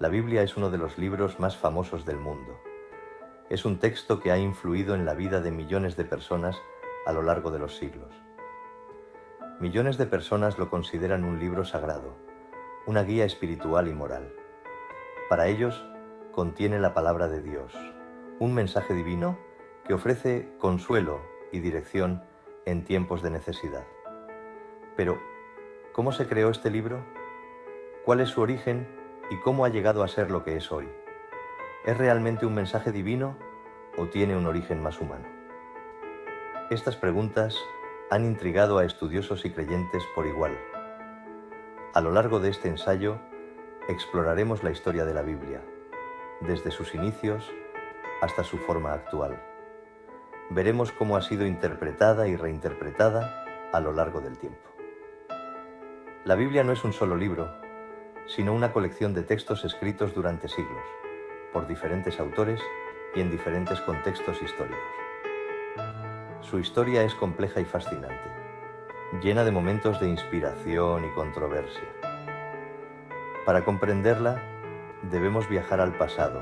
La Biblia es uno de los libros más famosos del mundo. Es un texto que ha influido en la vida de millones de personas a lo largo de los siglos. Millones de personas lo consideran un libro sagrado, una guía espiritual y moral. Para ellos, contiene la palabra de Dios, un mensaje divino que ofrece consuelo y dirección en tiempos de necesidad. Pero, ¿cómo se creó este libro? ¿Cuál es su origen y cómo ha llegado a ser lo que es hoy? ¿Es realmente un mensaje divino o tiene un origen más humano? Estas preguntas han intrigado a estudiosos y creyentes por igual. A lo largo de este ensayo, exploraremos la historia de la Biblia, desde sus inicios hasta su forma actual. Veremos cómo ha sido interpretada y reinterpretada a lo largo del tiempo. La Biblia no es un solo libro, sino una colección de textos escritos durante siglos, por diferentes autores y en diferentes contextos históricos. Su historia es compleja y fascinante, llena de momentos de inspiración y controversia. Para comprenderla, debemos viajar al pasado,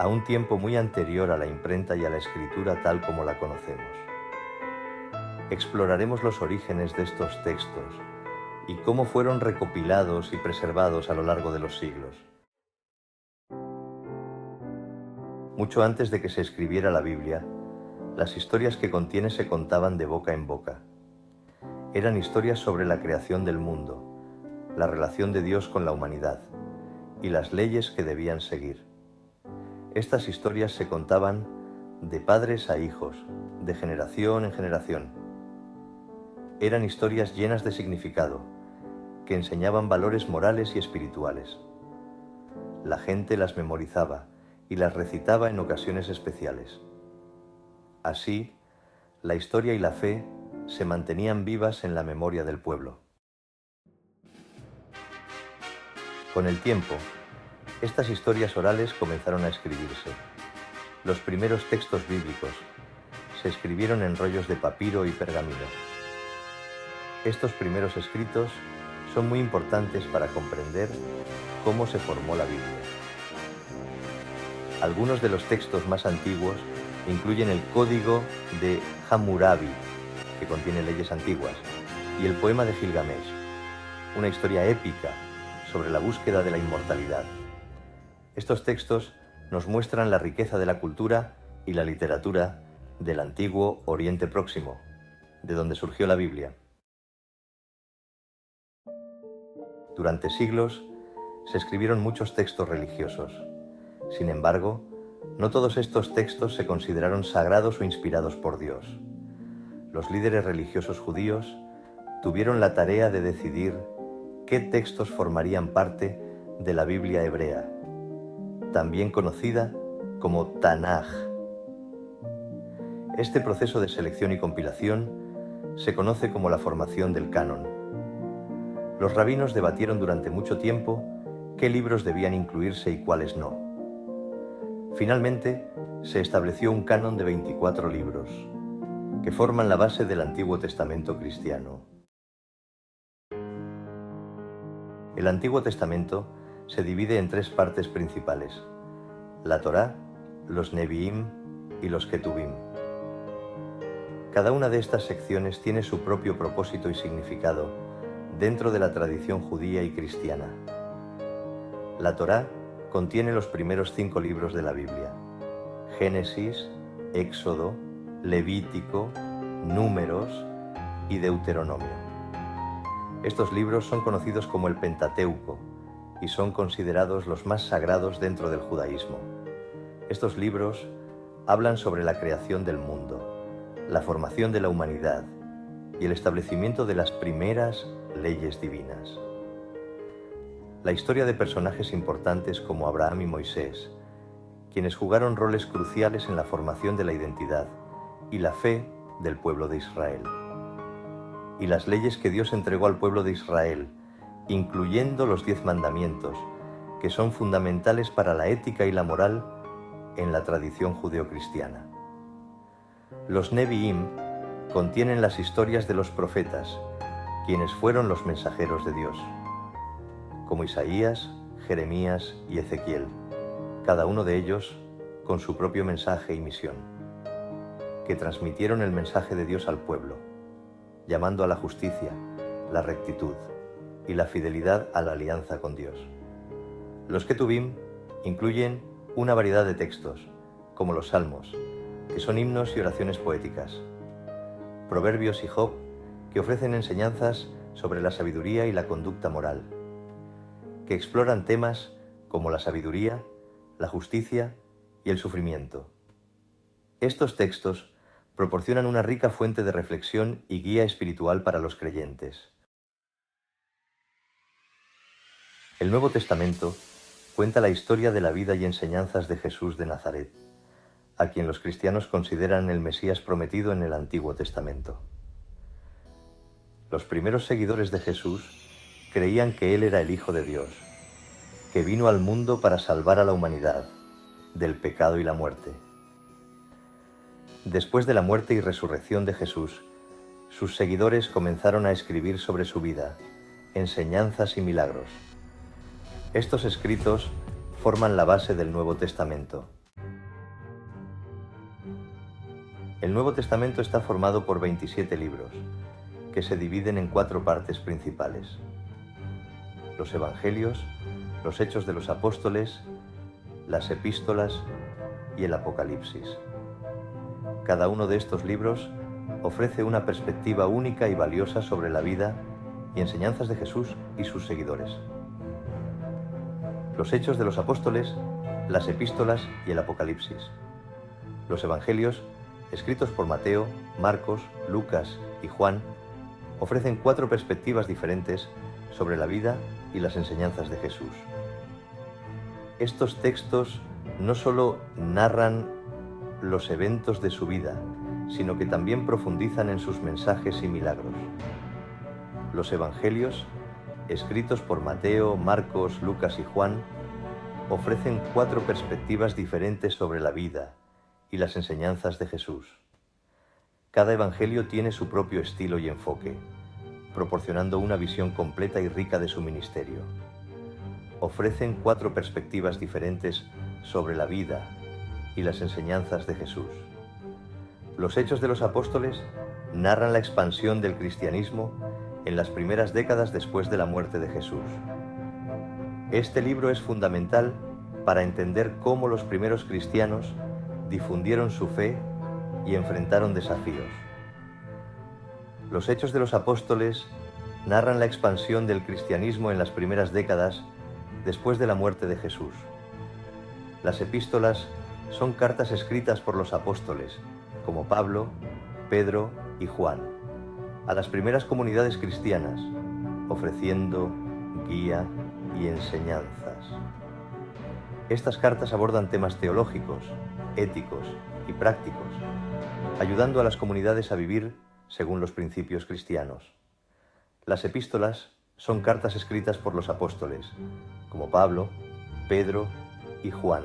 a un tiempo muy anterior a la imprenta y a la escritura tal como la conocemos. Exploraremos los orígenes de estos textos y cómo fueron recopilados y preservados a lo largo de los siglos. Mucho antes de que se escribiera la Biblia, las historias que contiene se contaban de boca en boca. Eran historias sobre la creación del mundo, la relación de Dios con la humanidad y las leyes que debían seguir. Estas historias se contaban de padres a hijos, de generación en generación. Eran historias llenas de significado, que enseñaban valores morales y espirituales. La gente las memorizaba y las recitaba en ocasiones especiales. Así, la historia y la fe se mantenían vivas en la memoria del pueblo. Con el tiempo, estas historias orales comenzaron a escribirse. Los primeros textos bíblicos se escribieron en rollos de papiro y pergamino. Estos primeros escritos son muy importantes para comprender cómo se formó la Biblia. Algunos de los textos más antiguos incluyen el Código de Hammurabi, que contiene leyes antiguas, y el poema de Gilgamesh, una historia épica sobre la búsqueda de la inmortalidad. Estos textos nos muestran la riqueza de la cultura y la literatura del antiguo Oriente Próximo, de donde surgió la Biblia. Durante siglos se escribieron muchos textos religiosos. Sin embargo, no todos estos textos se consideraron sagrados o inspirados por Dios. Los líderes religiosos judíos tuvieron la tarea de decidir qué textos formarían parte de la Biblia hebrea, también conocida como Tanaj. Este proceso de selección y compilación se conoce como la formación del canon. Los rabinos debatieron durante mucho tiempo qué libros debían incluirse y cuáles no. Finalmente, se estableció un canon de 24 libros, que forman la base del Antiguo Testamento cristiano. El Antiguo Testamento se divide en tres partes principales: la Torá, los Neviim y los Ketubim. Cada una de estas secciones tiene su propio propósito y significado dentro de la tradición judía y cristiana. La Torá contiene los primeros 5 libros de la Biblia: Génesis, Éxodo, Levítico, Números y Deuteronomio. Estos libros son conocidos como el Pentateuco y son considerados los más sagrados dentro del judaísmo. Estos libros hablan sobre la creación del mundo, la formación de la humanidad y el establecimiento de las primeras leyes divinas. La historia de personajes importantes como Abraham y Moisés, quienes jugaron roles cruciales en la formación de la identidad y la fe del pueblo de Israel. Y las leyes que Dios entregó al pueblo de Israel, incluyendo los 10 mandamientos, que son fundamentales para la ética y la moral en la tradición judeocristiana. Los Neviim contienen las historias de los profetas, quienes fueron los mensajeros de Dios, como Isaías, Jeremías y Ezequiel, cada uno de ellos con su propio mensaje y misión, que transmitieron el mensaje de Dios al pueblo, llamando a la justicia, la rectitud y la fidelidad a la alianza con Dios. Los Ketubim incluyen una variedad de textos, como los Salmos, que son himnos y oraciones poéticas, Proverbios y Job, que ofrecen enseñanzas sobre la sabiduría y la conducta moral, que exploran temas como la sabiduría, la justicia y el sufrimiento. Estos textos proporcionan una rica fuente de reflexión y guía espiritual para los creyentes. El Nuevo Testamento cuenta la historia de la vida y enseñanzas de Jesús de Nazaret, a quien los cristianos consideran el Mesías prometido en el Antiguo Testamento. Los primeros seguidores de Jesús creían que Él era el Hijo de Dios, que vino al mundo para salvar a la humanidad del pecado y la muerte. Después de la muerte y resurrección de Jesús, sus seguidores comenzaron a escribir sobre su vida, enseñanzas y milagros. Estos escritos forman la base del Nuevo Testamento. El Nuevo Testamento está formado por 27 libros, que se dividen en 4 partes principales: los Evangelios, los Hechos de los Apóstoles, las Epístolas y el Apocalipsis. Cada uno de estos libros ofrece una perspectiva única y valiosa sobre la vida y enseñanzas de Jesús y sus seguidores. Los Hechos de los Apóstoles, las Epístolas y el Apocalipsis. Los Evangelios, escritos por Mateo, Marcos, Lucas y Juan, ofrecen 4 perspectivas diferentes sobre la vida y las enseñanzas de Jesús. Estos textos no solo narran los eventos de su vida, sino que también profundizan en sus mensajes y milagros. Los Evangelios, escritos por Mateo, Marcos, Lucas y Juan, ofrecen 4 perspectivas diferentes sobre la vida y las enseñanzas de Jesús. Cada evangelio tiene su propio estilo y enfoque, proporcionando una visión completa y rica de su ministerio. Ofrecen 4 perspectivas diferentes sobre la vida y las enseñanzas de Jesús. Los Hechos de los Apóstoles narran la expansión del cristianismo en las primeras décadas después de la muerte de Jesús. Este libro es fundamental para entender cómo los primeros cristianos difundieron su fe y enfrentaron desafíos. Los Hechos de los Apóstoles narran la expansión del cristianismo en las primeras décadas después de la muerte de Jesús. Las epístolas son cartas escritas por los apóstoles, como Pablo, Pedro y Juan, a las primeras comunidades cristianas, ofreciendo guía y enseñanzas. Estas cartas abordan temas teológicos, éticos y prácticos, ayudando a las comunidades a vivir según los principios cristianos. Las epístolas son cartas escritas por los apóstoles, como Pablo, Pedro y Juan,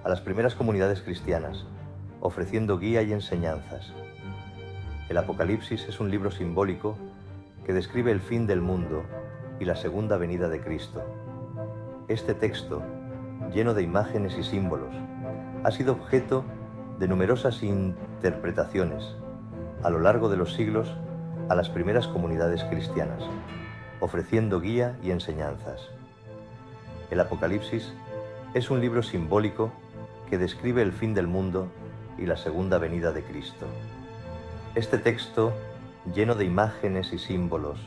a las primeras comunidades cristianas, ofreciendo guía y enseñanzas. El Apocalipsis es un libro simbólico que describe el fin del mundo y la segunda venida de Cristo. Este texto, lleno de imágenes y símbolos, ha sido objeto de numerosas interpretaciones a lo largo de los siglos a las primeras comunidades cristianas, ofreciendo guía y enseñanzas. El Apocalipsis es un libro simbólico que describe el fin del mundo y la segunda venida de Cristo. Este texto, lleno de imágenes y símbolos,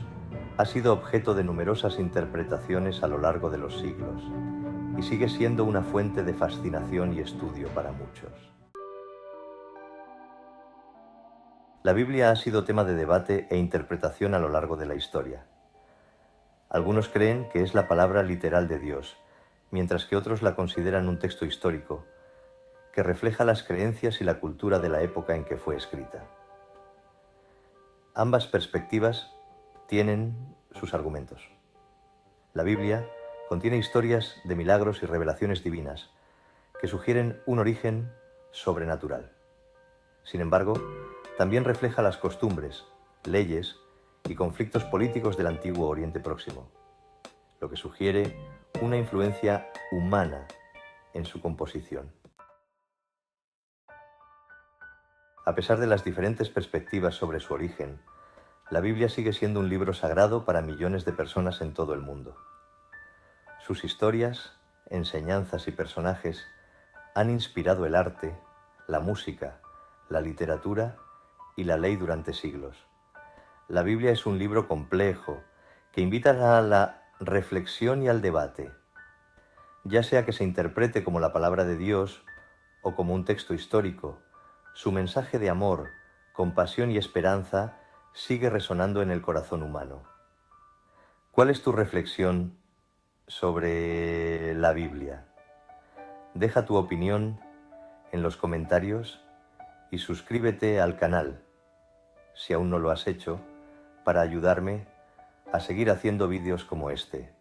ha sido objeto de numerosas interpretaciones a lo largo de los siglos y sigue siendo una fuente de fascinación y estudio para muchos. La Biblia ha sido tema de debate e interpretación a lo largo de la historia. Algunos creen que es la palabra literal de Dios, mientras que otros la consideran un texto histórico, que refleja las creencias y la cultura de la época en que fue escrita. Ambas perspectivas tienen sus argumentos. La Biblia contiene historias de milagros y revelaciones divinas que sugieren un origen sobrenatural. Sin embargo, también refleja las costumbres, leyes y conflictos políticos del antiguo Oriente Próximo, lo que sugiere una influencia humana en su composición. A pesar de las diferentes perspectivas sobre su origen, la Biblia sigue siendo un libro sagrado para millones de personas en todo el mundo. Sus historias, enseñanzas y personajes han inspirado el arte, la música, la literatura y la ley durante siglos. La Biblia es un libro complejo que invita a la reflexión y al debate, ya sea que se interprete como la palabra de Dios o como un texto histórico. Su mensaje de amor, compasión y esperanza sigue resonando en el corazón humano. ¿Cuál es tu reflexión sobre la Biblia? Deja tu opinión en los comentarios y suscríbete al canal, si aún no lo has hecho, para ayudarme a seguir haciendo vídeos como este.